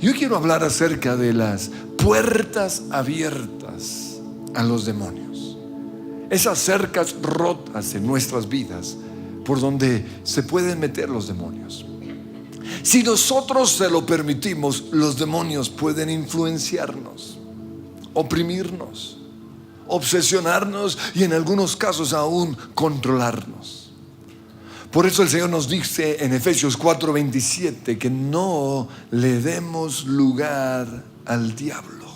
Yo quiero hablar acerca de las puertas abiertas a los demonios. Esas cercas rotas en nuestras vidas por donde se pueden meter los demonios. Si nosotros se lo permitimos, los demonios pueden influenciarnos, oprimirnos, obsesionarnos y en algunos casos aún controlarnos. Por eso el Señor nos dice en Efesios 4:27 que no le demos lugar al diablo.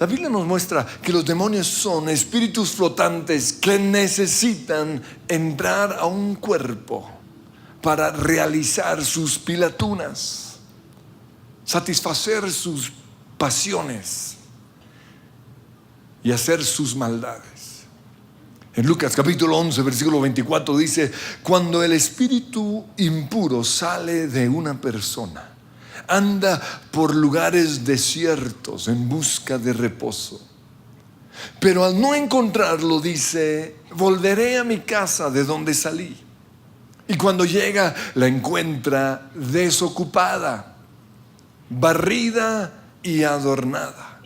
La Biblia nos muestra que los demonios son espíritus flotantes que necesitan entrar a un cuerpo para realizar sus pilatunas, satisfacer sus pasiones y hacer sus maldades. En Lucas capítulo 11 versículo 24 dice: cuando el espíritu impuro sale de una persona, anda por lugares desiertos en busca de reposo. Pero al no encontrarlo, dice: volveré a mi casa de donde salí. Y cuando llega, la encuentra desocupada, barrida y adornada.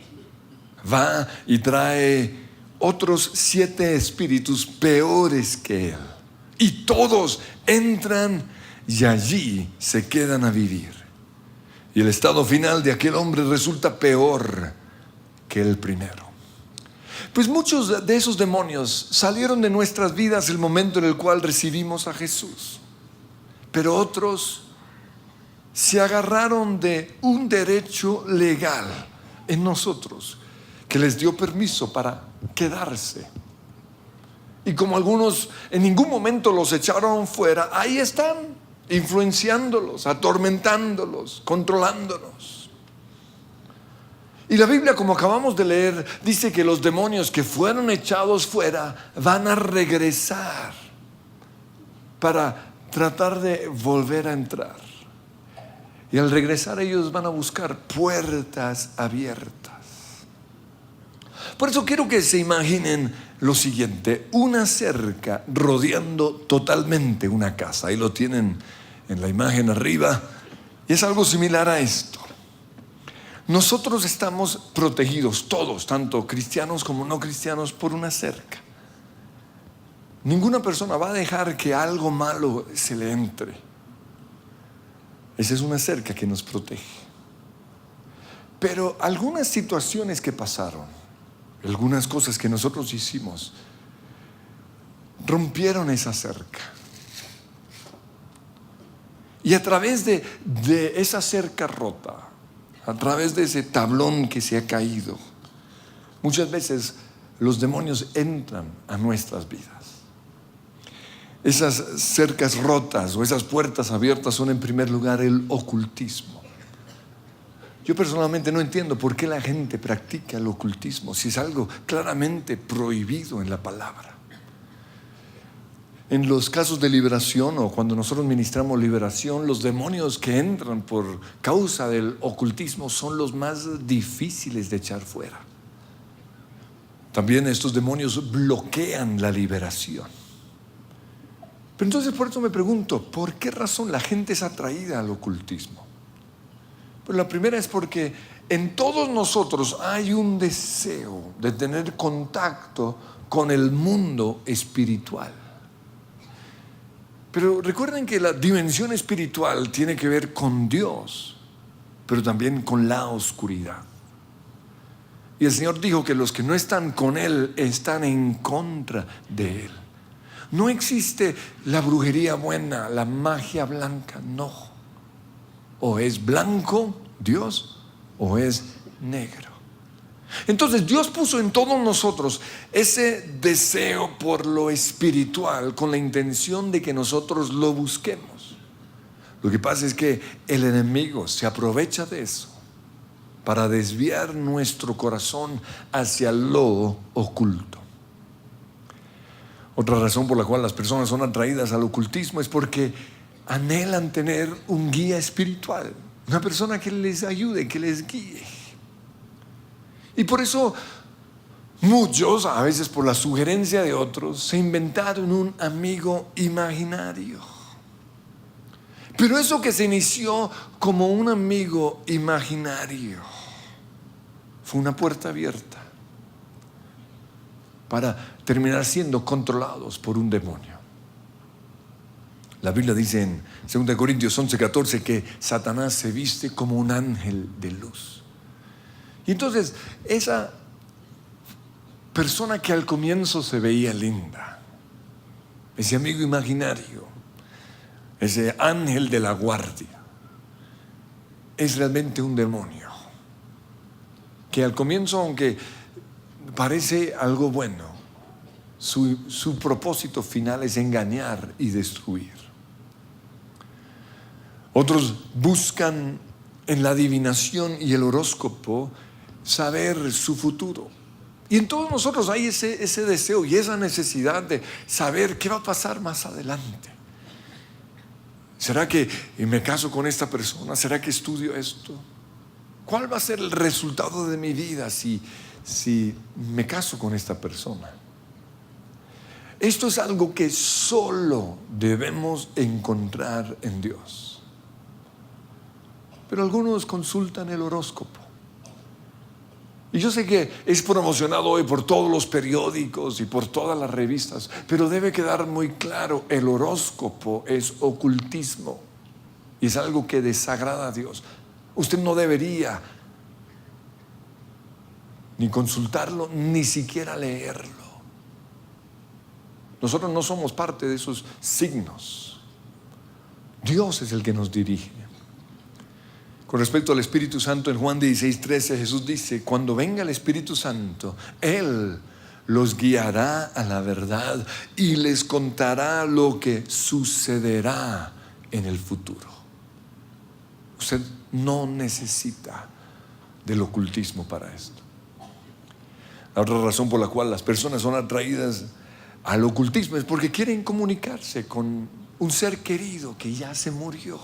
Va y trae otros 7 espíritus peores que él. Y todos entran y allí se quedan a vivir. Y el estado final de aquel hombre resulta peor que el primero. Pues muchos de esos demonios salieron de nuestras vidas el momento en el cual recibimos a Jesús. Pero otros se agarraron de un derecho legal en nosotros que les dio permiso para quedarse. Y como algunos en ningún momento los echaron fuera, ahí están, influenciándolos, atormentándolos, controlándonos. Y la Biblia, como acabamos de leer, dice que los demonios que fueron echados fuera van a regresar para tratar de volver a entrar. Y al regresar ellos van a buscar puertas abiertas. Por eso quiero que se imaginen lo siguiente: una cerca rodeando totalmente una casa. Ahí lo tienen en la imagen arriba. Y es algo similar a esto. Nosotros estamos protegidos, todos, tanto cristianos como no cristianos, por una cerca. Ninguna persona va a dejar que algo malo se le entre. Esa es una cerca que nos protege. Pero algunas situaciones que pasaron, algunas cosas que nosotros hicimos, rompieron esa cerca. Y a través de esa cerca rota, a través de ese tablón que se ha caído, muchas veces los demonios entran a nuestras vidas. Esas cercas rotas o esas puertas abiertas son en primer lugar el ocultismo. Yo personalmente no entiendo por qué la gente practica el ocultismo si es algo claramente prohibido en la palabra. En los casos de liberación o cuando nosotros ministramos liberación, los demonios que entran por causa del ocultismo son los más difíciles de echar fuera. También estos demonios bloquean la liberación. Pero entonces por eso me pregunto, ¿por qué razón la gente es atraída al ocultismo? Pues la primera es porque en todos nosotros hay un deseo de tener contacto con el mundo espiritual. Pero recuerden que la dimensión espiritual tiene que ver con Dios, pero también con la oscuridad. Y el Señor dijo que los que no están con Él están en contra de Él. No existe la brujería buena, la magia blanca, no. O es blanco Dios o es negro. Entonces Dios puso en todos nosotros ese deseo por lo espiritual con la intención de que nosotros lo busquemos. Lo que pasa es que el enemigo se aprovecha de eso para desviar nuestro corazón hacia lo oculto. Otra razón por la cual las personas son atraídas al ocultismo es porque anhelan tener un guía espiritual, una persona que les ayude, que les guíe. Y por eso muchos, a veces por la sugerencia de otros, se inventaron un amigo imaginario. Pero eso que se inició como un amigo imaginario fue una puerta abierta para terminar siendo controlados por un demonio. La Biblia dice en 2 Corintios 11:14 que Satanás se viste como un ángel de luz. Y entonces esa persona que al comienzo se veía linda, ese amigo imaginario, ese ángel de la guardia, es realmente un demonio que al comienzo, aunque parece algo bueno, su propósito final es engañar y destruir. Otros buscan en la adivinación y el horóscopo saber su futuro. Y en todos nosotros hay ese deseo y esa necesidad de saber qué va a pasar más adelante. ¿Será que me caso con esta persona? ¿Será que estudio esto? ¿Cuál va a ser el resultado de mi vida si me caso con esta persona? Esto es algo que solo debemos encontrar en Dios. Pero algunos consultan el horóscopo. Y yo sé que es promocionado hoy por todos los periódicos y por todas las revistas, pero debe quedar muy claro, el horóscopo es ocultismo y es algo que desagrada a Dios. Usted no debería ni consultarlo, ni siquiera leerlo. Nosotros no somos parte de esos signos. Dios es el que nos dirige. Con respecto al Espíritu Santo, en Juan 16:13 Jesús dice: cuando venga el Espíritu Santo, Él los guiará a la verdad y les contará lo que sucederá en el futuro. Usted no necesita del ocultismo para esto. La otra razón por la cual las personas son atraídas al ocultismo es porque quieren comunicarse con un ser querido que ya se murió.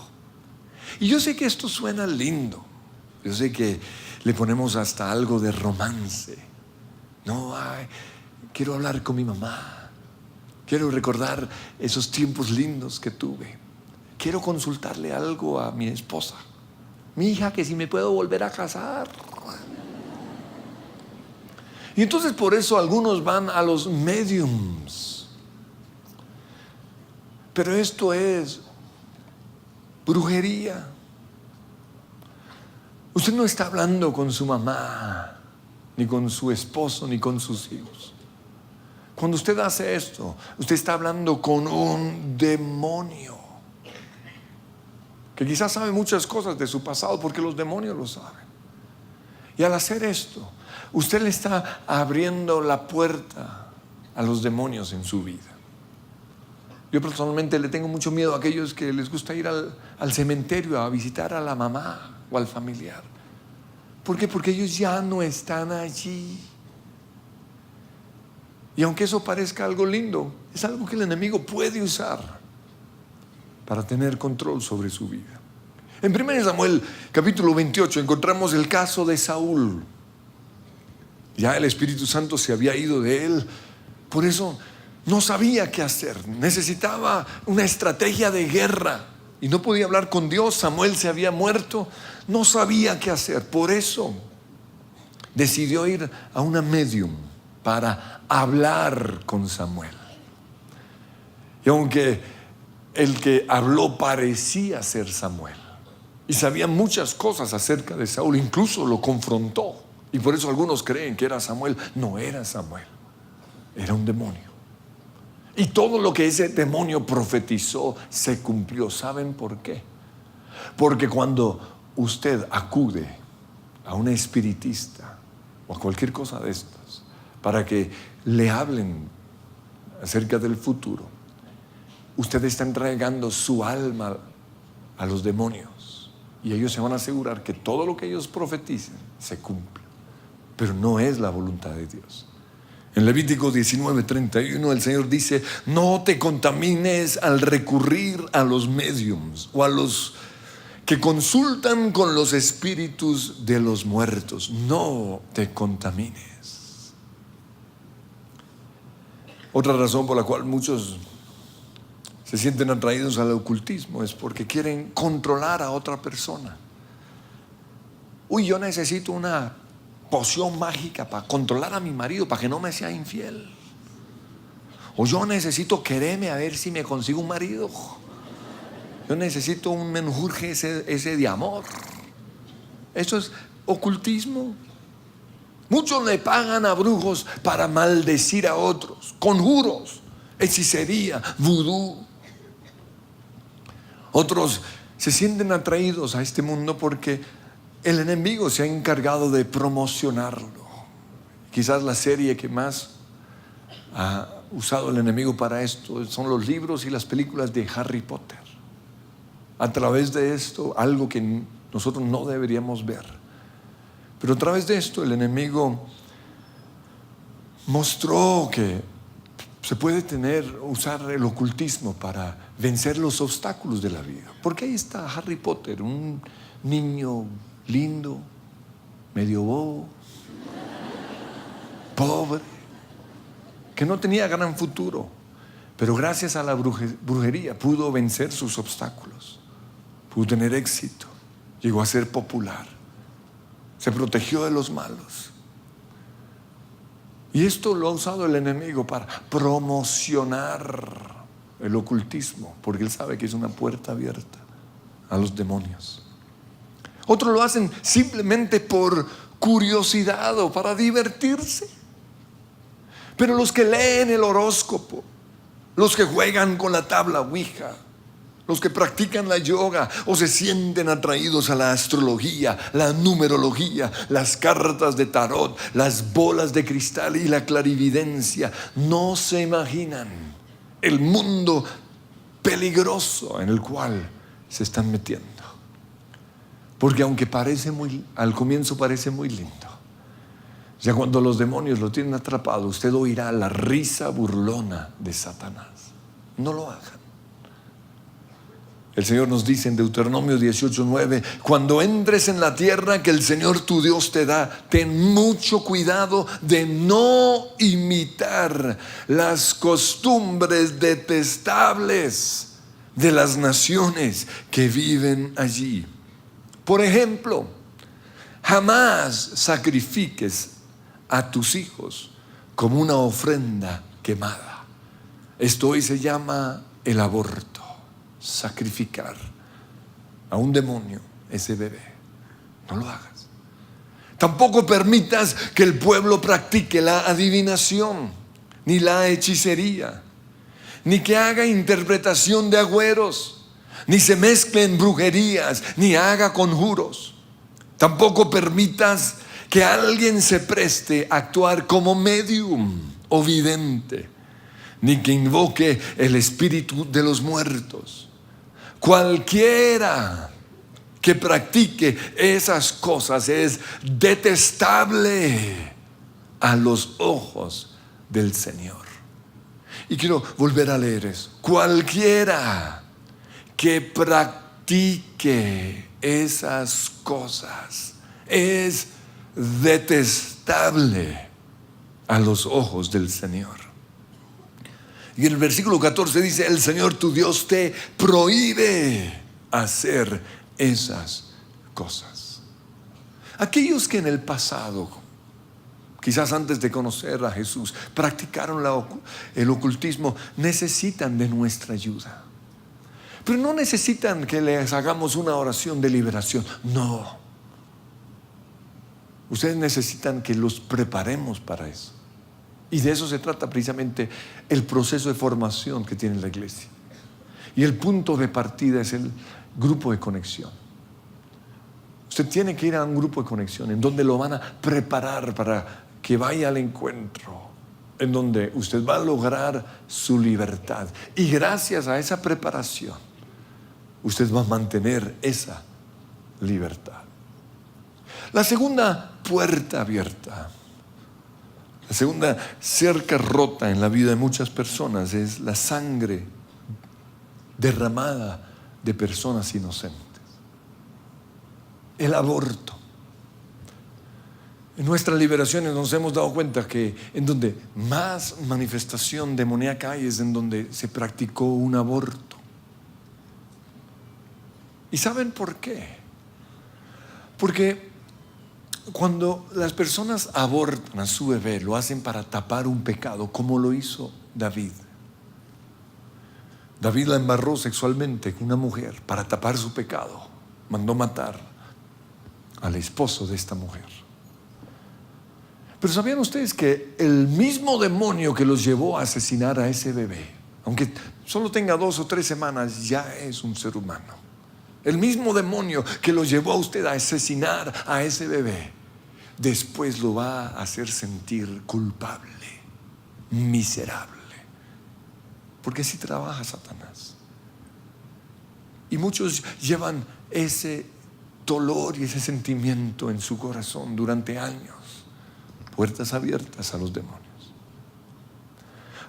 Y yo sé que esto suena lindo, yo sé que le ponemos hasta algo de romance. No, quiero hablar con mi mamá, quiero recordar esos tiempos lindos que tuve, quiero consultarle algo a mi esposa, mi hija, que si me puedo volver a casar. Y entonces por eso algunos van a los mediums. Pero esto es brujería. Usted no está hablando con su mamá, ni con su esposo, ni con sus hijos. Cuando usted hace esto, usted está hablando con un demonio que quizás sabe muchas cosas de su pasado, porque los demonios lo saben. Y al hacer esto, usted le está abriendo la puerta a los demonios en su vida. Yo personalmente le tengo mucho miedo a aquellos que les gusta ir al cementerio a visitar a la mamá o al familiar. ¿Por qué? Porque ellos ya no están allí. Y aunque eso parezca algo lindo, es algo que el enemigo puede usar para tener control sobre su vida. En 1 Samuel capítulo 28 encontramos el caso de Saúl. Ya el Espíritu Santo se había ido de él, por eso no sabía qué hacer, necesitaba una estrategia de guerra y no podía hablar con Dios. Samuel se había muerto, no sabía qué hacer, por eso decidió ir a una medium para hablar con Samuel. Y aunque el que habló parecía ser Samuel y sabía muchas cosas acerca de Saúl, incluso lo confrontó, y por eso algunos creen que era Samuel. No era Samuel, era un demonio. Y todo lo que ese demonio profetizó se cumplió. ¿Saben por qué? Porque cuando usted acude a un espiritista o a cualquier cosa de estas para que le hablen acerca del futuro, usted está entregando su alma a los demonios y ellos se van a asegurar que todo lo que ellos profeticen se cumple. Pero no es la voluntad de Dios. En Levítico 19:31 el Señor dice: no te contamines al recurrir a los mediums o a los que consultan con los espíritus de los muertos. No te contamines. Otra razón por la cual muchos se sienten atraídos al ocultismo es porque quieren controlar a otra persona. Uy, yo necesito una poción mágica para controlar a mi marido, para que no me sea infiel. O yo necesito quererme a ver si me consigo un marido. Yo necesito un menjurje ese de amor. Eso es ocultismo. Muchos le pagan a brujos para maldecir a otros, conjuros, hechicería, vudú. Otros se sienten atraídos a este mundo porque el enemigo se ha encargado de promocionarlo. Quizás la serie que más ha usado el enemigo para esto son los libros y las películas de Harry Potter. A través de esto, algo que nosotros no deberíamos ver, pero a través de esto el enemigo mostró que se puede usar el ocultismo para vencer los obstáculos de la vida. Porque ahí está Harry Potter, un niño lindo, medio bobo, pobre, que no tenía gran futuro, pero gracias a la brujería pudo vencer sus obstáculos, pudo tener éxito, llegó a ser popular, se protegió de los malos. Y esto lo ha usado el enemigo para promocionar el ocultismo, porque él sabe que es una puerta abierta a los demonios. Otros lo hacen simplemente por curiosidad o para divertirse. Pero los que leen el horóscopo, los que juegan con la tabla Ouija, los que practican la yoga o se sienten atraídos a la astrología, la numerología, las cartas de tarot, las bolas de cristal y la clarividencia, no se imaginan el mundo peligroso en el cual se están metiendo. Porque aunque al comienzo parece muy lindo, ya cuando los demonios lo tienen atrapado, usted oirá la risa burlona de Satanás. No lo hagan. El Señor nos dice en Deuteronomio 18:9: cuando entres en la tierra que el Señor tu Dios te da, ten mucho cuidado de no imitar las costumbres detestables de las naciones que viven allí. Por ejemplo, jamás sacrifiques a tus hijos como una ofrenda quemada. Esto hoy se llama el aborto. Sacrificar a un demonio ese bebé. No lo hagas. Tampoco permitas que el pueblo practique la adivinación, ni la hechicería, ni que haga interpretación de agüeros, ni se mezclen brujerías, ni haga conjuros. Tampoco permitas que alguien se preste a actuar como medium o vidente, ni que invoque el espíritu de los muertos. Cualquiera que practique esas cosas es detestable a los ojos del Señor. Y quiero volver a leer eso. Cualquiera que practique esas cosas es detestable a los ojos del Señor. Y en el versículo 14 dice: el Señor tu Dios te prohíbe hacer esas cosas. Aquellos que en el pasado, quizás antes de conocer a Jesús, practicaron el ocultismo, necesitan de nuestra ayuda. Pero no necesitan que les hagamos una oración de liberación. No. Ustedes necesitan que los preparemos para eso. Y de eso se trata precisamente el proceso de formación que tiene la iglesia. Y el punto de partida es el grupo de conexión. Usted tiene que ir a un grupo de conexión en donde lo van a preparar para que vaya al encuentro, en donde usted va a lograr su libertad. Y gracias a esa preparación, usted va a mantener esa libertad. La segunda puerta abierta, la segunda cerca rota en la vida de muchas personas es la sangre derramada de personas inocentes. El aborto. En nuestras liberaciones nos hemos dado cuenta que en donde más manifestación demoníaca hay es en donde se practicó un aborto. ¿Y saben por qué? Porque cuando las personas abortan a su bebé, lo hacen para tapar un pecado, como lo hizo David. David la embarró sexualmente con una mujer para tapar su pecado. Mandó matar al esposo de esta mujer. Pero ¿sabían ustedes que el mismo demonio que los llevó a asesinar a ese bebé, aunque solo tenga 2 o 3 semanas, ya es un ser humano? El mismo demonio que los llevó a usted a asesinar a ese bebé, después lo va a hacer sentir culpable, miserable. Porque así trabaja Satanás. Y muchos llevan ese dolor y ese sentimiento en su corazón durante años. Puertas abiertas a los demonios.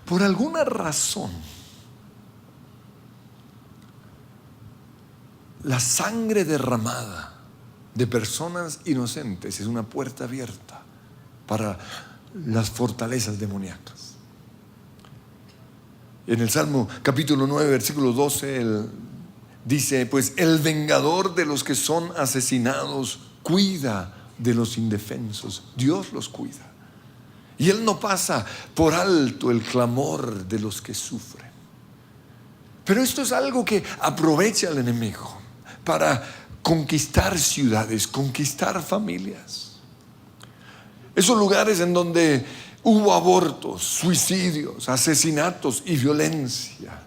Por alguna razón, la sangre derramada de personas inocentes es una puerta abierta para las fortalezas demoníacas. En el Salmo capítulo 9, versículo 12, él dice: pues el vengador de los que son asesinados cuida de los indefensos. Dios los cuida. Y Él no pasa por alto el clamor de los que sufren. Pero esto es algo que aprovecha el enemigo para conquistar ciudades, conquistar familias. Esos lugares en donde hubo abortos, suicidios, asesinatos y violencia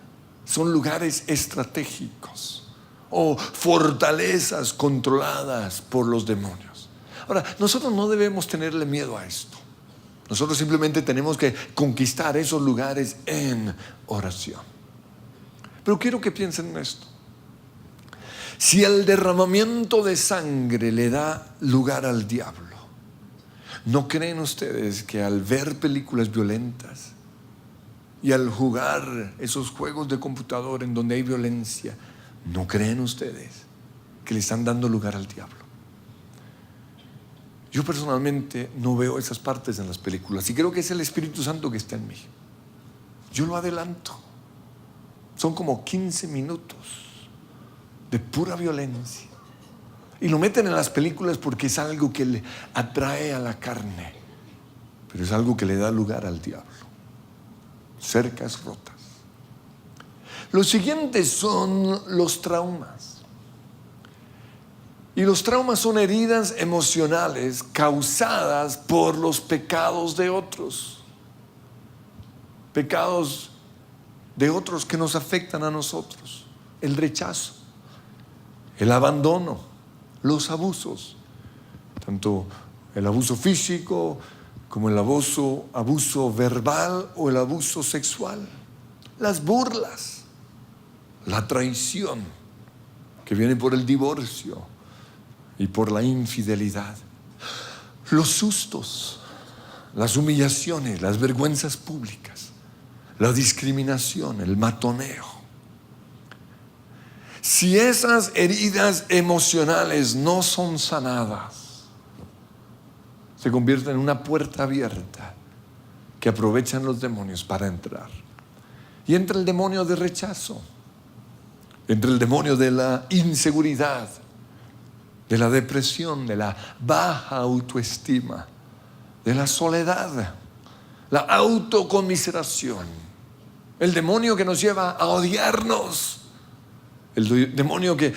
son lugares estratégicos o fortalezas controladas por los demonios. Ahora, nosotros no debemos tenerle miedo a esto. Nosotros simplemente tenemos que conquistar esos lugares en oración. Pero quiero que piensen en esto. Si el derramamiento de sangre le da lugar al diablo, ¿no creen ustedes que al ver películas violentas y al jugar esos juegos de computador en donde hay violencia, no creen ustedes que le están dando lugar al diablo? Yo personalmente no veo esas partes en las películas y creo que es el Espíritu Santo que está en mí. Yo lo adelanto. Son como 15 minutos de pura violencia. Y lo meten en las películas porque es algo que le atrae a la carne, pero es algo que le da lugar al diablo. Cercas rotas. Los siguientes son los traumas. Y los traumas son heridas emocionales causadas por los pecados de otros. Pecados de otros que nos afectan a nosotros. El rechazo, el abandono, los abusos. Tanto el abuso físico como el abuso verbal o el abuso sexual. Las burlas, la traición que viene por el divorcio y por la infidelidad, los sustos, las humillaciones, las vergüenzas públicas, la discriminación, el matoneo. Si esas heridas emocionales no son sanadas, se convierten en una puerta abierta que aprovechan los demonios para entrar. Y entra el demonio de rechazo, entra el demonio de la inseguridad, de la depresión, de la baja autoestima, de la soledad, la autoconmiseración, el demonio que nos lleva a odiarnos, el demonio que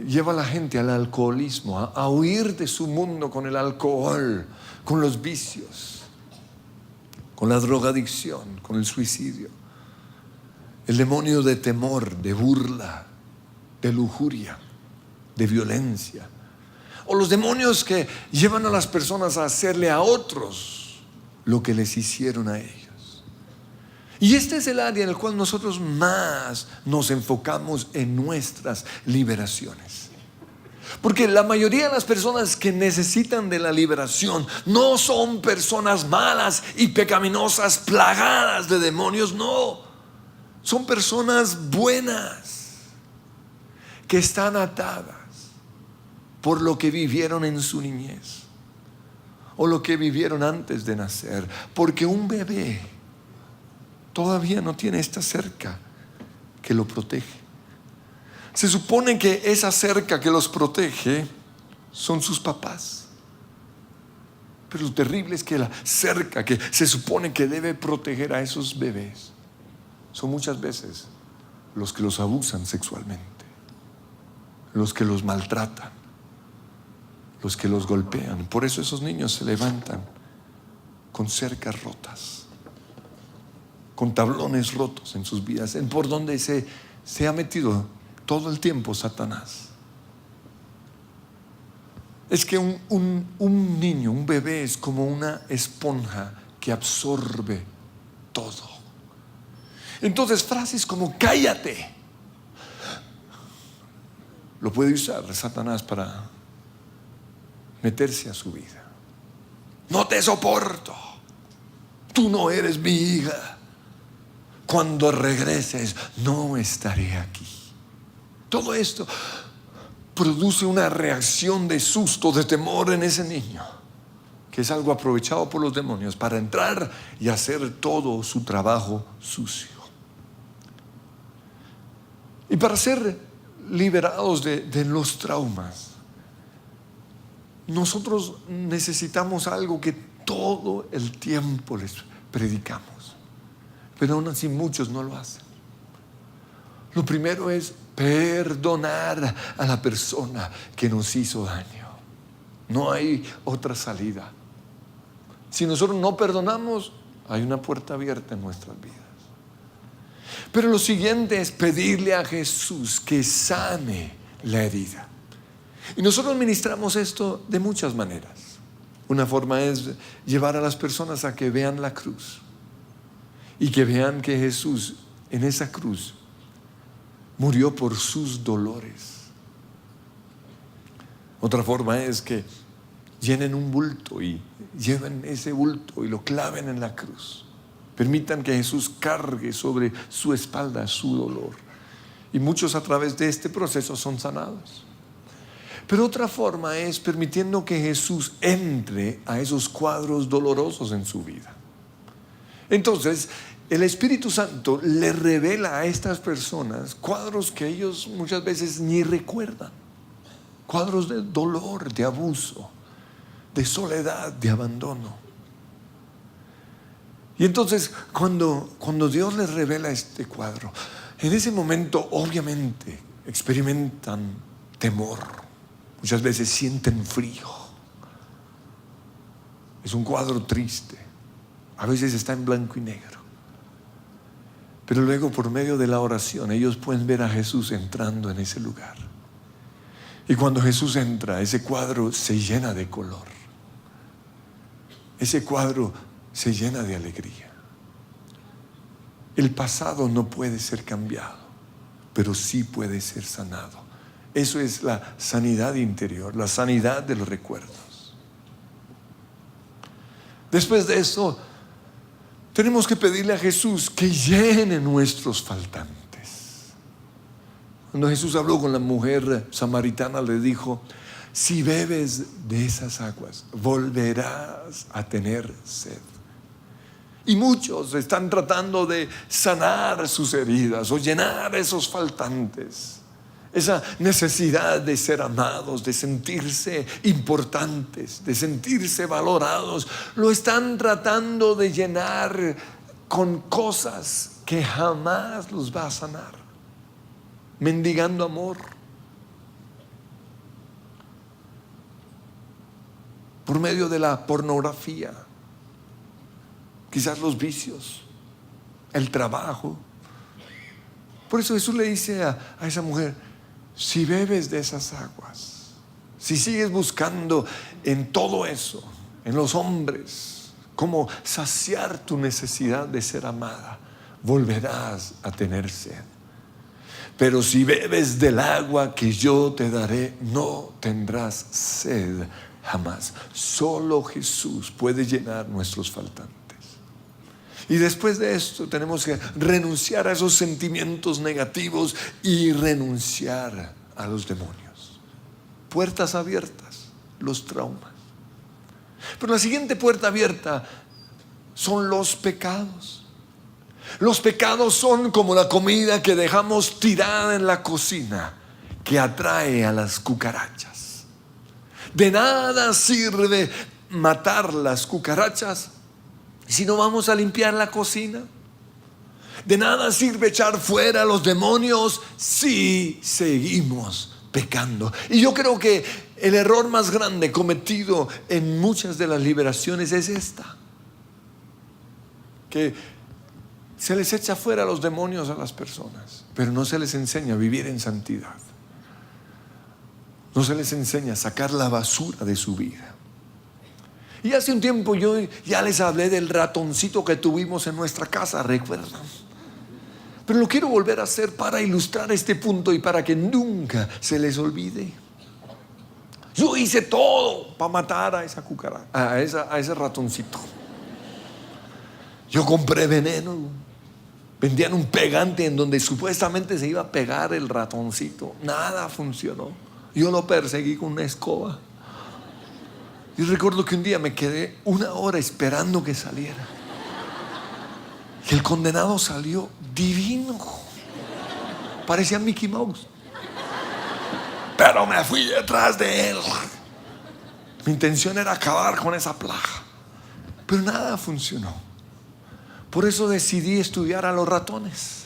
lleva a la gente al alcoholismo, a huir de su mundo con el alcohol, con los vicios, con la drogadicción, con el suicidio, el demonio de temor, de burla, de lujuria, de violencia. O los demonios que llevan a las personas a hacerle a otros lo que les hicieron a ellos. Y este es el área en el cual nosotros más nos enfocamos en nuestras liberaciones. Porque la mayoría de las personas que necesitan de la liberación no son personas malas y pecaminosas, plagadas de demonios, no. Son personas buenas que están atadas por lo que vivieron en su niñez, o lo que vivieron antes de nacer, porque un bebé todavía no tiene esta cerca que lo protege. Se supone que esa cerca que los protege son sus papás. Pero lo terrible es que la cerca que se supone que debe proteger a esos bebés son muchas veces los que los abusan sexualmente, los que los maltratan, los que los golpean. Por eso esos niños se levantan con cercas rotas, con tablones rotos en sus vidas, por donde se ha metido todo el tiempo Satanás. Es que un niño, un bebé es como una esponja que absorbe todo. Entonces frases como cállate lo puede usar Satanás para meterse a su vida. No te soporto, tú no eres mi hija, cuando regreses no estaré aquí. Todo esto produce una reacción de susto, de temor en ese niño, que es algo aprovechado por los demonios para entrar y hacer todo su trabajo sucio. Y para ser liberados de los traumas, nosotros necesitamos algo que todo el tiempo les predicamos, pero aún así muchos no lo hacen. Lo primero es perdonar a la persona que nos hizo daño. No hay otra salida. Si nosotros no perdonamos, hay una puerta abierta en nuestras vidas. Pero lo siguiente es pedirle a Jesús que sane la herida. Y nosotros ministramos esto de muchas maneras. Una forma es llevar a las personas a que vean la cruz y que vean que Jesús en esa cruz murió por sus dolores. Otra forma es que llenen un bulto y lleven ese bulto y lo claven en la cruz. Permitan que Jesús cargue sobre su espalda su dolor. Y muchos a través de este proceso son sanados. Pero otra forma es permitiendo que Jesús entre a esos cuadros dolorosos en su vida. Entonces, el Espíritu Santo le revela a estas personas cuadros que ellos muchas veces ni recuerdan. Cuadros de dolor, de abuso, de soledad, de abandono. Y entonces cuando Dios les revela este cuadro, en ese momento obviamente experimentan temor. Muchas veces sienten frío. Es un cuadro triste. A veces está en blanco y negro. Pero luego por medio de la oración ellos pueden ver a Jesús entrando en ese lugar. Y cuando Jesús entra, ese cuadro se llena de color. Ese cuadro se llena de alegría. El pasado no puede ser cambiado, pero sí puede ser sanado. Eso es la sanidad interior, la sanidad de los recuerdos. Después de eso, tenemos que pedirle a Jesús que llene nuestros faltantes. Cuando Jesús habló con la mujer samaritana, le dijo: si bebes de esas aguas, volverás a tener sed. Y muchos están tratando de sanar sus heridas o llenar esos faltantes. Esa necesidad de ser amados, de sentirse importantes, de sentirse valorados, lo están tratando de llenar con cosas que jamás los va a sanar. Mendigando amor, por medio de la pornografía, quizás los vicios, el trabajo. Por eso Jesús le dice a esa mujer: si bebes de esas aguas, si sigues buscando en todo eso, en los hombres, cómo saciar tu necesidad de ser amada, volverás a tener sed. Pero si bebes del agua que yo te daré, no tendrás sed jamás. Solo Jesús puede llenar nuestros faltantes. Y después de esto tenemos que renunciar a esos sentimientos negativos y renunciar a los demonios. Puertas abiertas, los traumas. Pero la siguiente puerta abierta son los pecados. Los pecados son como la comida que dejamos tirada en la cocina, que atrae a las cucarachas. De nada sirve matar las cucarachas si no vamos a limpiar la cocina. De nada sirve echar fuera a los demonios si seguimos pecando. Y yo creo que el error más grande cometido en muchas de las liberaciones es esta: que se les echa fuera a los demonios a las personas, pero no se les enseña a vivir en santidad. No se les enseña a sacar la basura de su vida. Y hace un tiempo yo ya les hablé del ratoncito que tuvimos en nuestra casa, ¿recuerdan? Pero lo quiero volver a hacer para ilustrar este punto y para que nunca se les olvide. Yo hice todo para matar a esa cucaracha, a ese ratoncito. Yo compré veneno, vendían un pegante en donde supuestamente se iba a pegar el ratoncito. Nada funcionó. Yo lo perseguí con una escoba. Y recuerdo que un día me quedé 1 hora esperando que saliera. Y el condenado salió divino. Parecía Mickey Mouse. Pero me fui detrás de él. Mi intención era acabar con esa plaga. Pero nada funcionó. Por eso decidí estudiar a los ratones.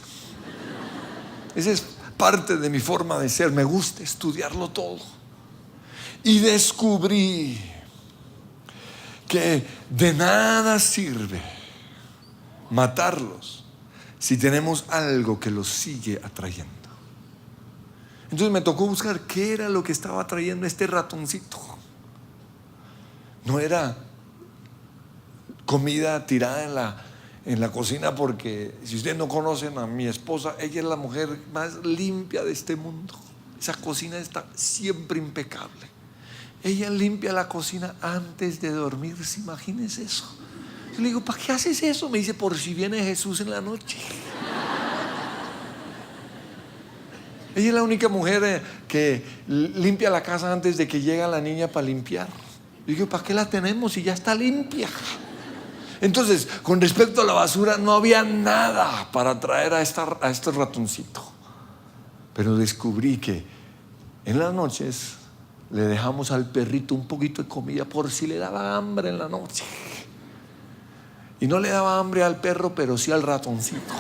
Esa es parte de mi forma de ser. Me gusta estudiarlo todo. Y descubrí que de nada sirve matarlos si tenemos algo que los sigue atrayendo. Entonces me tocó buscar qué era lo que estaba atrayendo este ratoncito. No era comida tirada en la cocina, porque si ustedes no conocen a mi esposa, ella es la mujer más limpia de este mundo. Esa cocina está siempre impecable. Ella limpia la cocina antes de dormirse, imagínense eso. Yo le digo, ¿para qué haces eso? Me dice, por si viene Jesús en la noche. Ella es la única mujer que limpia la casa antes de que llegue la niña para limpiar. Yo digo, ¿para qué la tenemos si ya está limpia? Entonces, con respecto a la basura, no había nada para traer a este ratoncito. Pero descubrí que en las noches le dejamos al perrito un poquito de comida por si le daba hambre en la noche. Y no le daba hambre al perro, pero sí al ratoncito.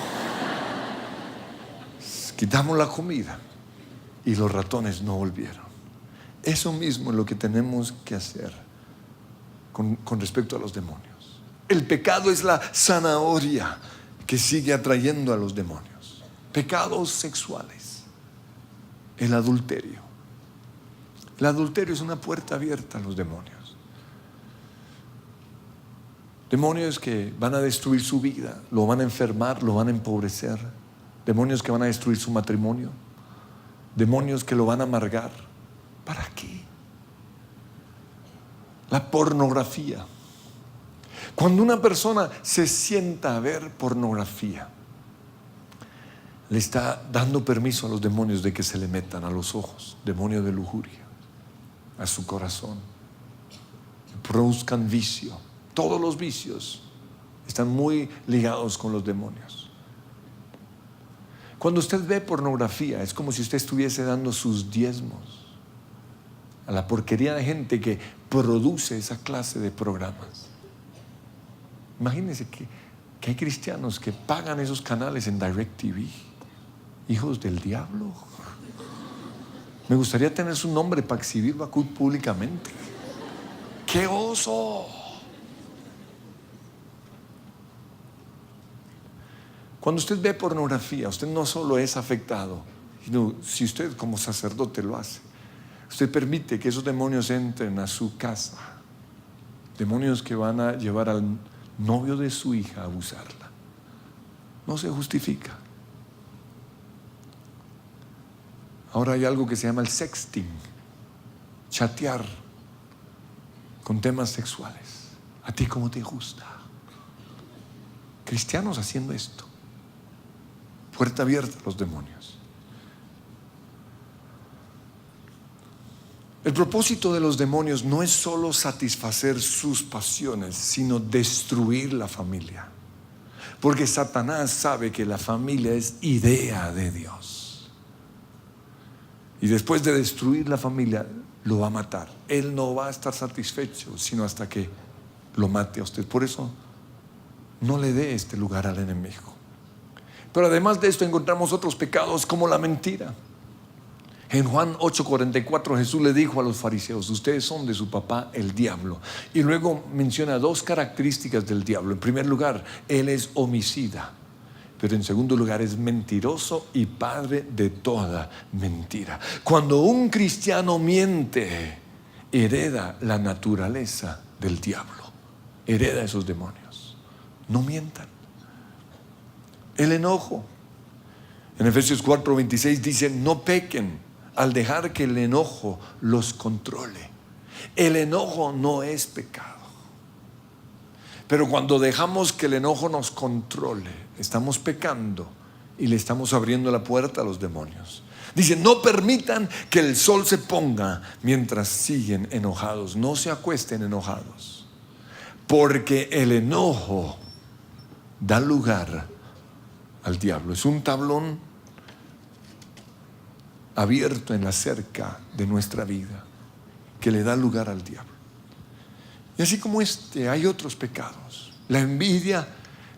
Quitamos la comida y los ratones no volvieron. Eso mismo es lo que tenemos que hacer con respecto a los demonios. El pecado es la zanahoria que sigue atrayendo a los demonios. Pecados sexuales. El adulterio. El adulterio es una puerta abierta a los demonios. Demonios que van a destruir su vida, lo van a enfermar, lo van a empobrecer. Demonios que van a destruir su matrimonio. Demonios que lo van a amargar. ¿Para qué? La pornografía. Cuando una persona se sienta a ver pornografía, le está dando permiso a los demonios de que se le metan a los ojos. Demonio de lujuria, a su corazón. Produzcan vicio. Todos los vicios están muy ligados con los demonios. Cuando usted ve pornografía, es como si usted estuviese dando sus diezmos a la porquería de gente que produce esa clase de programas. Imagínense que hay cristianos que pagan esos canales en DirecTV. Hijos del diablo. Me gustaría tener su nombre para exhibirlo aquí públicamente. ¡Qué oso! Cuando usted ve pornografía, usted no solo es afectado, sino si usted como sacerdote lo hace, usted permite que esos demonios entren a su casa. Demonios que van a llevar al novio de su hija a abusarla. No se justifica. Ahora hay algo que se llama el sexting, chatear con temas sexuales. ¿A ti cómo te gusta? Cristianos haciendo esto. Puerta abierta a los demonios. El propósito de los demonios no es solo satisfacer sus pasiones, sino destruir la familia. Porque Satanás sabe que la familia es idea de Dios. Y después de destruir la familia, lo va a matar. Él no va a estar satisfecho, sino hasta que lo mate a usted. Por eso, no le dé este lugar al enemigo. Pero además de esto encontramos otros pecados como la mentira. En Juan 8:44 Jesús le dijo a los fariseos: ustedes son de su papá el diablo. Y luego menciona dos características del diablo. En primer lugar, él es homicida. Pero en segundo lugar, es mentiroso y padre de toda mentira. Cuando un cristiano miente, hereda la naturaleza del diablo. Hereda esos demonios. No mientan. El enojo. En Efesios 4:26 dice: no pequen al dejar que el enojo los controle. El enojo no es pecado. Pero cuando dejamos que el enojo nos controle, estamos pecando y le estamos abriendo la puerta a los demonios. Dice: no permitan que el sol se ponga mientras siguen enojados. No se acuesten enojados, porque el enojo da lugar al diablo. Es un tablón abierto en la cerca de nuestra vida que le da lugar al diablo. Y así como hay otros pecados. La envidia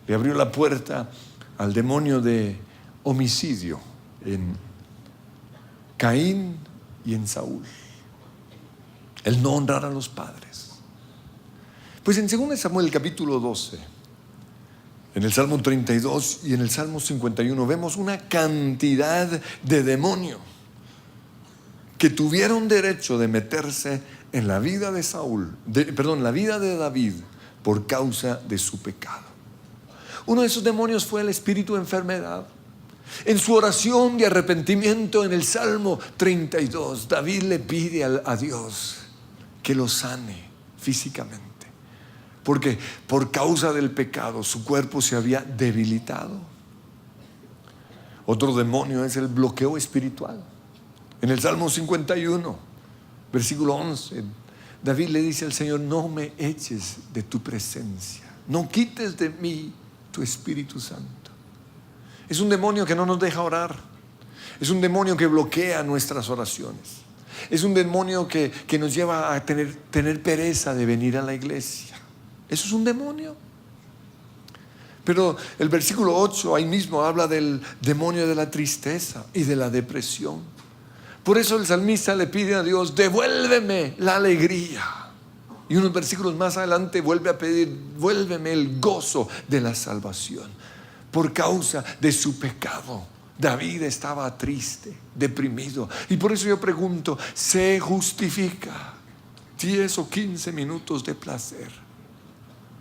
le abrió la puerta al demonio de homicidio en Caín y en Saúl. El no honrar a los padres. Pues en 2 Samuel capítulo 12, en el Salmo 32 y en el Salmo 51 vemos una cantidad de demonios que tuvieron derecho de meterse en la vida de la vida de David por causa de su pecado. Uno de esos demonios fue el espíritu de enfermedad. En su oración de arrepentimiento en el Salmo 32, David le pide a Dios que lo sane físicamente, porque por causa del pecado su cuerpo se había debilitado. Otro demonio es el bloqueo espiritual. En el Salmo 51, versículo 11, David le dice al Señor: no me eches de tu presencia, no quites de mí tu Espíritu Santo. Es un demonio que no nos deja orar. Es un demonio que bloquea nuestras oraciones. Es un demonio que nos lleva a tener pereza de venir a la iglesia. Eso es un demonio. Pero el versículo 8 ahí mismo habla del demonio de la tristeza y de la depresión. Por eso el salmista le pide a Dios: devuélveme la alegría. Y unos versículos más adelante vuelve a pedir: vuélveme el gozo de la salvación. Por causa de su pecado, David estaba triste, deprimido. Y por eso yo pregunto: ¿se justifica 10 o 15 minutos de placer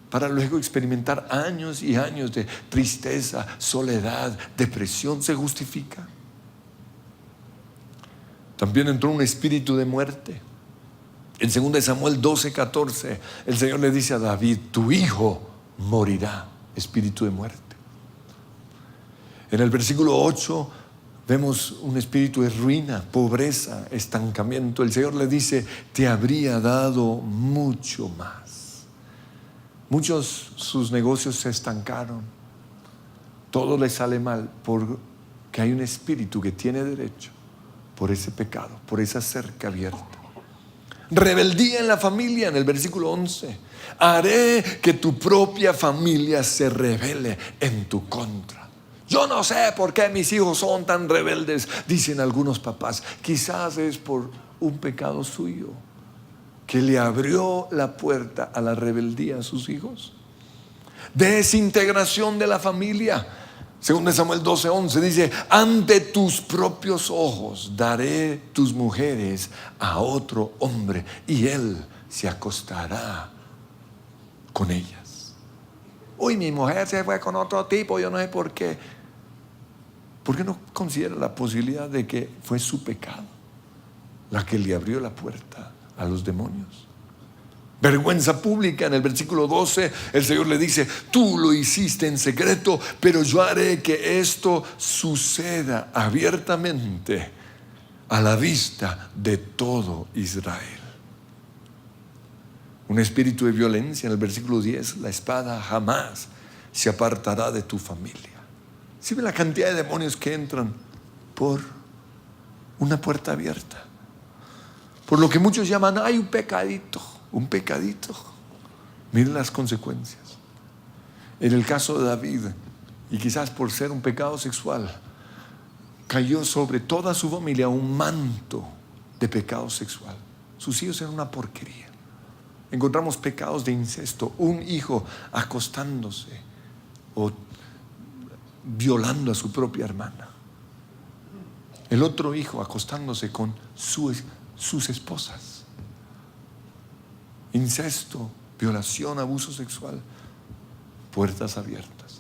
para luego experimentar años y años de tristeza, soledad, depresión? ¿Se justifica? También entró un espíritu de muerte. En 2 Samuel 12:14 el Señor le dice a David: tu hijo morirá. Espíritu de muerte. En el versículo 8 vemos un espíritu de ruina, pobreza, estancamiento. El Señor le dice: te habría dado mucho más. Muchos, sus negocios se estancaron. Todo les sale mal porque hay un espíritu que tiene derecho por ese pecado, por esa cerca abierta. Rebeldía en la familia, en el versículo 11. Haré que tu propia familia se rebele en tu contra. Yo no sé por qué mis hijos son tan rebeldes, dicen algunos papás. Quizás es por un pecado suyo que le abrió la puerta a la rebeldía a sus hijos. Desintegración de la familia. Según Samuel 12:11 dice: ante tus propios ojos daré tus mujeres a otro hombre y él se acostará con ellas. Uy, mi mujer se fue con otro tipo, yo no sé por qué. ¿Por qué no considera la posibilidad de que fue su pecado la que le abrió la puerta a los demonios? Vergüenza pública. En el versículo 12 el Señor le dice: tú lo hiciste en secreto, pero yo haré que esto suceda abiertamente. a la vista de todo Israel. Un espíritu de violencia, en el versículo 10, la espada jamás se apartará de tu familia. ¿Sí ven la cantidad de demonios que entran por una puerta abierta? Por lo que muchos llaman, hay un pecadito. Miren las consecuencias. En el caso de David, y quizás por ser un pecado sexual, cayó sobre toda su familia un manto de pecado sexual. Sus hijos eran una porquería. Encontramos pecados de incesto, un hijo acostándose o violando a su propia hermana, el otro hijo acostándose con sus esposas. Incesto, violación, abuso sexual, puertas abiertas.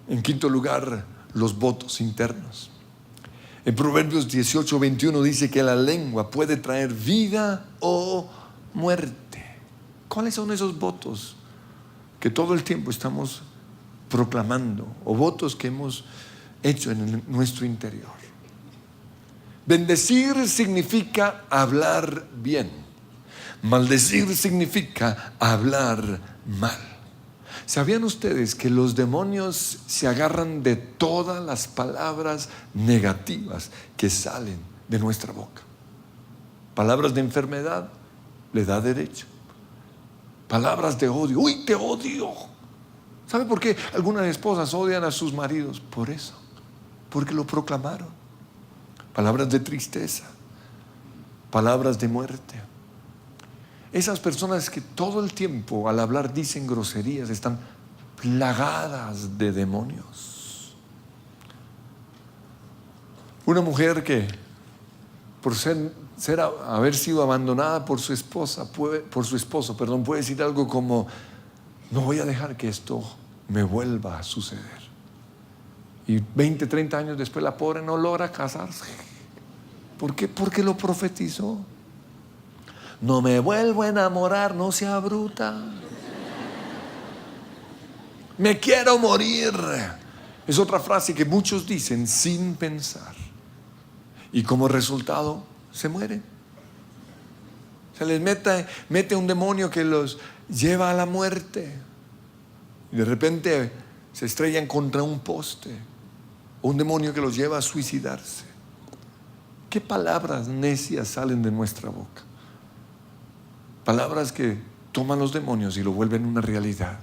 En quinto lugar, los votos internos. En Proverbios 18:21 dice que la lengua puede traer vida o muerte. ¿Cuáles son esos votos que todo el tiempo estamos proclamando, o votos que hemos hecho en nuestro interior? Bendecir significa hablar bien. Maldecir significa hablar mal. ¿Sabían ustedes que los demonios se agarran de todas las palabras negativas que salen de nuestra boca? Palabras de enfermedad, le da derecho. Palabras de odio, ¡uy, te odio! ¿Sabe por qué algunas esposas odian a sus maridos? Por eso, porque lo proclamaron. Palabras de tristeza, palabras de muerte. Esas personas que todo el tiempo al hablar dicen groserías están plagadas de demonios. Una mujer que por haber sido abandonada por su esposo, puede decir algo como: no voy a dejar que esto me vuelva a suceder. Y 20, 30 años después la pobre no logra casarse. ¿Por qué? Porque lo profetizó. No me vuelvo a enamorar, no sea bruta. Me quiero morir. Es otra frase que muchos dicen sin pensar. Y como resultado, se mueren. Se les mete un demonio que los lleva a la muerte. Y de repente se estrellan contra un poste. O un demonio que los lleva a suicidarse. ¿Qué palabras necias salen de nuestra boca? Palabras que toman los demonios y lo vuelven una realidad.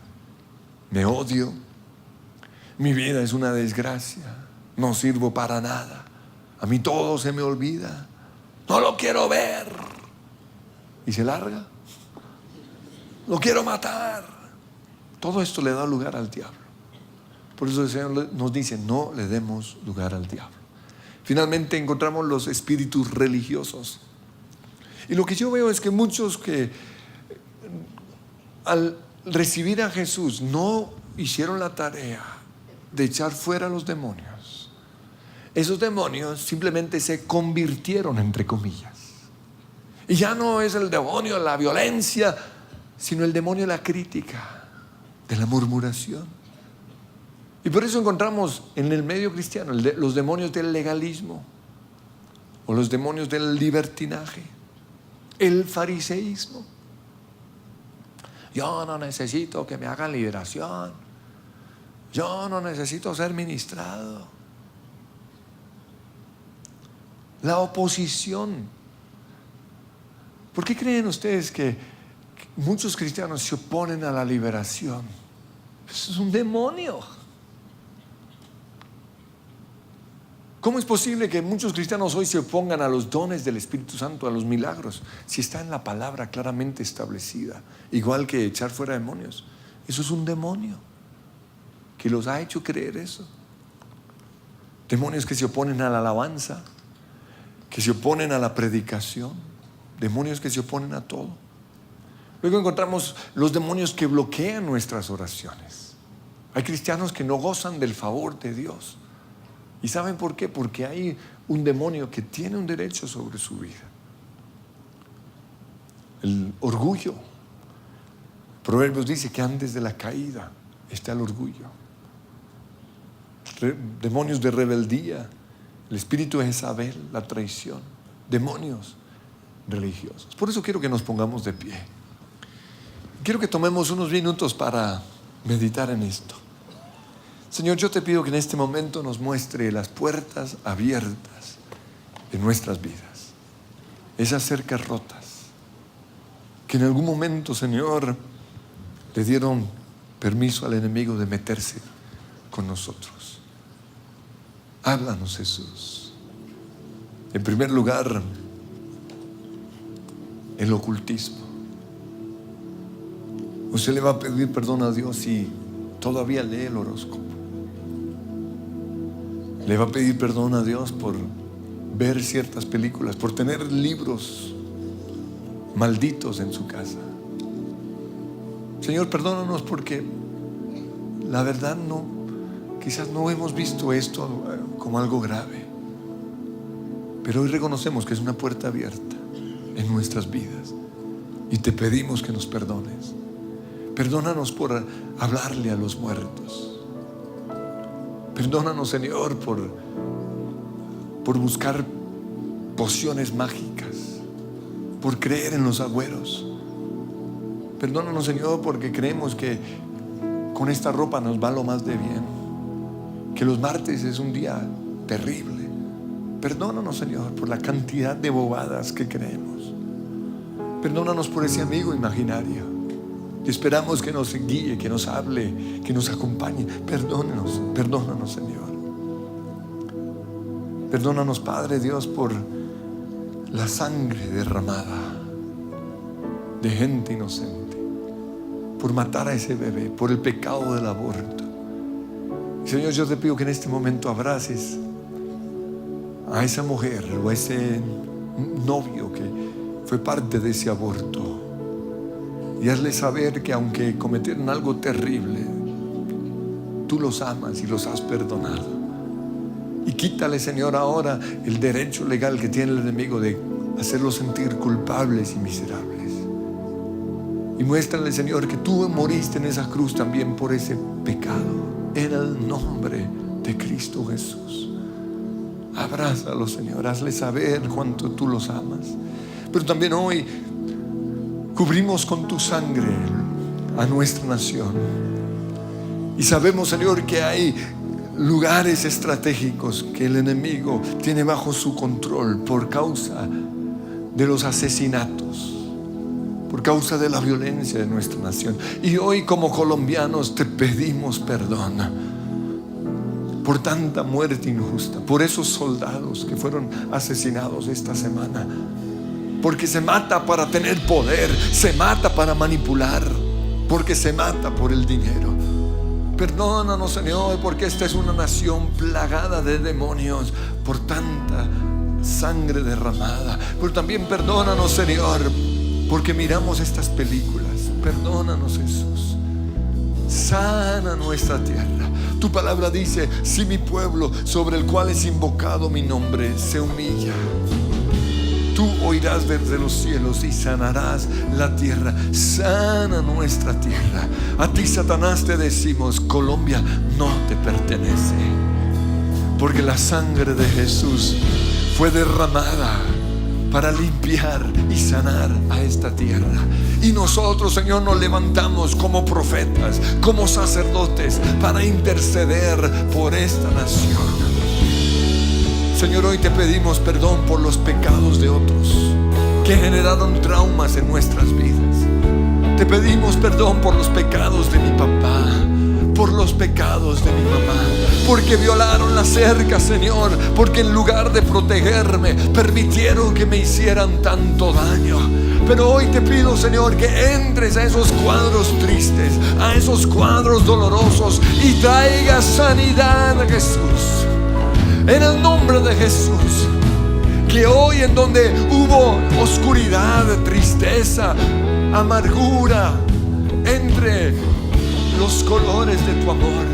Me odio. Mi vida es una desgracia. No sirvo para nada. A mí todo se me olvida. No lo quiero ver. Y se larga. Lo quiero matar. Todo esto le da lugar al diablo. Por eso el Señor nos dice: no le demos lugar al diablo. Finalmente encontramos los espíritus religiosos. Y lo que yo veo es que muchos que al recibir a Jesús no hicieron la tarea de echar fuera a los demonios. Esos demonios simplemente se convirtieron, entre comillas. Y ya no es el demonio de la violencia, sino el demonio de la crítica, de la murmuración. Y por eso encontramos en el medio cristiano los demonios del legalismo, o los demonios del libertinaje, el fariseísmo. Yo no necesito que me hagan liberación. Yo no necesito ser ministrado. La oposición. ¿Por qué creen ustedes que muchos cristianos se oponen a la liberación? Eso es un demonio. ¿Cómo es posible que muchos cristianos hoy se opongan a los dones del Espíritu Santo, a los milagros, si está en la palabra claramente establecida? Igual que echar fuera demonios. Eso es un demonio que los ha hecho creer eso. Demonios que se oponen a la alabanza, que se oponen a la predicación, demonios que se oponen a todo. Luego encontramos los demonios que bloquean nuestras oraciones. Hay cristianos que no gozan del favor de Dios. ¿Y saben por qué? Porque hay un demonio que tiene un derecho sobre su vida. El orgullo. Proverbios dice que antes de la caída está el orgullo. Demonios de rebeldía. el espíritu de Jezabel, la traición, demonios religiosos. Por eso quiero que nos pongamos de pie. Quiero que tomemos unos minutos para meditar en esto. Señor, yo te pido que en este momento nos muestre las puertas abiertas de nuestras vidas, esas cercas rotas que en algún momento, Señor, le dieron permiso al enemigo de meterse con nosotros. Háblanos, Jesús. En primer lugar, el ocultismo. Usted le va a pedir perdón a Dios si todavía lee el horóscopo. Le va a pedir perdón a Dios por ver ciertas películas, por tener libros malditos en su casa. Señor, perdónanos porque la verdad quizás no hemos visto esto como algo grave, pero hoy reconocemos que es una puerta abierta en nuestras vidas y te pedimos que nos perdones. Perdónanos por hablarle a los muertos. Perdónanos, Señor, por buscar pociones mágicas, por creer en los agüeros. Perdónanos, Señor, porque creemos que con esta ropa nos va lo más de bien, que los martes es un día terrible. Perdónanos, Señor, por la cantidad de bobadas que creemos. Perdónanos por ese amigo imaginario. Esperamos que nos guíe, que nos hable, que nos acompañe. Perdónanos, Señor. Perdónanos, Padre Dios, por la sangre derramada de gente inocente, por matar a ese bebé, por el pecado del aborto. Señor, yo te pido que en este momento abraces a esa mujer o a ese novio que fue parte de ese aborto y hazle saber que aunque cometieron algo terrible, tú los amas y los has perdonado. Y quítale, Señor, ahora el derecho legal que tiene el enemigo de hacerlos sentir culpables y miserables. Y muéstrale, Señor, que tú moriste en esa cruz también por ese pecado, en el nombre de Cristo Jesús. Abrázalo, Señor, hazle saber cuánto tú los amas. Pero también hoy cubrimos con tu sangre a nuestra nación. Y sabemos, Señor, que hay lugares estratégicos que el enemigo tiene bajo su control por causa de los asesinatos, por causa de la violencia de nuestra nación. Y hoy, como colombianos, te pedimos perdón por tanta muerte injusta, por esos soldados que fueron asesinados esta semana. Porque se mata para tener poder, se mata para manipular, porque se mata por el dinero. Perdónanos, Señor, porque esta es una nación plagada de demonios por tanta sangre derramada. Pero también perdónanos, Señor, porque miramos estas películas. Perdónanos, Jesús. Sana nuestra tierra. Tu palabra dice: si mi pueblo, sobre el cual es invocado mi nombre, se humilla, tú oirás desde los cielos y sanarás la tierra. Sana nuestra tierra. A ti, Satanás, te decimos: Colombia no te pertenece, porque la sangre de Jesús fue derramada para limpiar y sanar a esta tierra. Y nosotros, Señor, nos levantamos como profetas, como sacerdotes, para interceder por esta nación. Señor, hoy te pedimos perdón por los pecados de otros que generaron traumas en nuestras vidas. Te pedimos perdón por los pecados de mi papá, por los pecados de mi mamá, porque violaron la cerca, Señor, porque en lugar de protegerme, permitieron que me hicieran tanto daño. Pero hoy te pido, Señor, que entres a esos cuadros tristes, a esos cuadros dolorosos, y traigas sanidad a Jesús. En el nombre de Jesús, que hoy, en donde hubo oscuridad, tristeza, amargura, entre los colores de tu amor,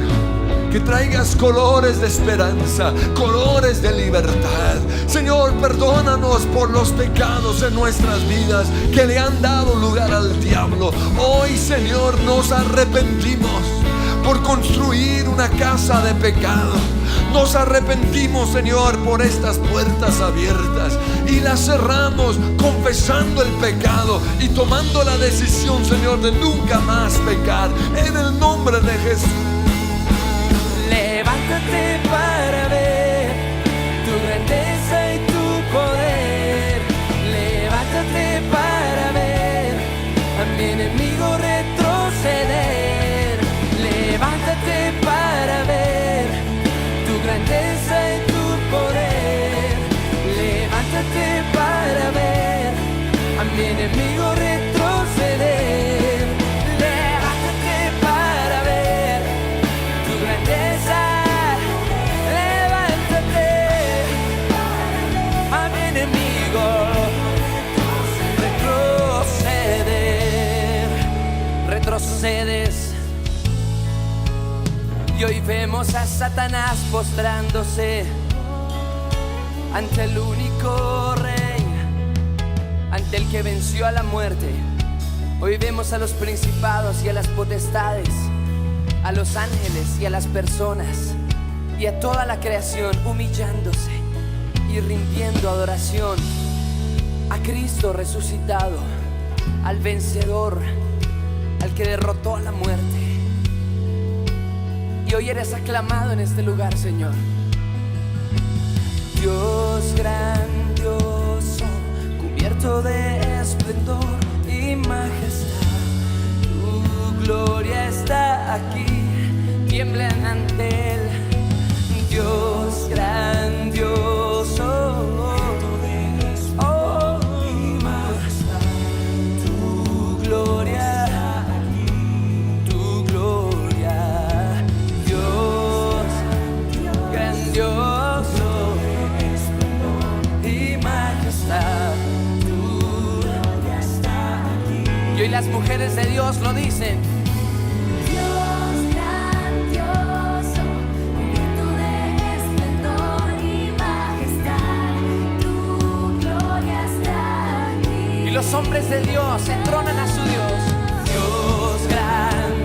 que traigas colores de esperanza, colores de libertad. Señor, perdónanos por los pecados en nuestras vidas que le han dado lugar al diablo. Hoy, Señor, nos arrepentimos por construir una casa de pecado. Nos arrepentimos, Señor, por estas puertas abiertas y las cerramos confesando el pecado y tomando la decisión, Señor, de nunca más pecar. En el nombre de Jesús. Levántate para ver tu grandeza y tu poder. Levántate para ver a mi enemigo retroceder. Levántate para ver tu grandeza y tu poder. Levántate para ver a mi enemigo retroceder. Levántate para ver tu grandeza. Levántate a mi enemigo retroceder. Retrocedes. Y hoy vemos a Satanás postrándose ante el único rey, ante el que venció a la muerte. Hoy vemos a los principados y a las potestades, a los ángeles y a las personas y a toda la creación humillándose y rindiendo adoración a Cristo resucitado, al vencedor, al que derrotó a la muerte. Y hoy eres aclamado en este lugar, Señor. Dios grandioso, cubierto de esplendor y majestad, tu gloria está aquí, tiemblan ante él. Dios grandioso, oh, y majestad, tu gloria. Y hoy las mujeres de Dios lo dicen. Dios grandioso, cubierto de esplendor y majestad, tu gloria está aquí. Y los hombres de Dios entronan a su Dios. Dios grandioso.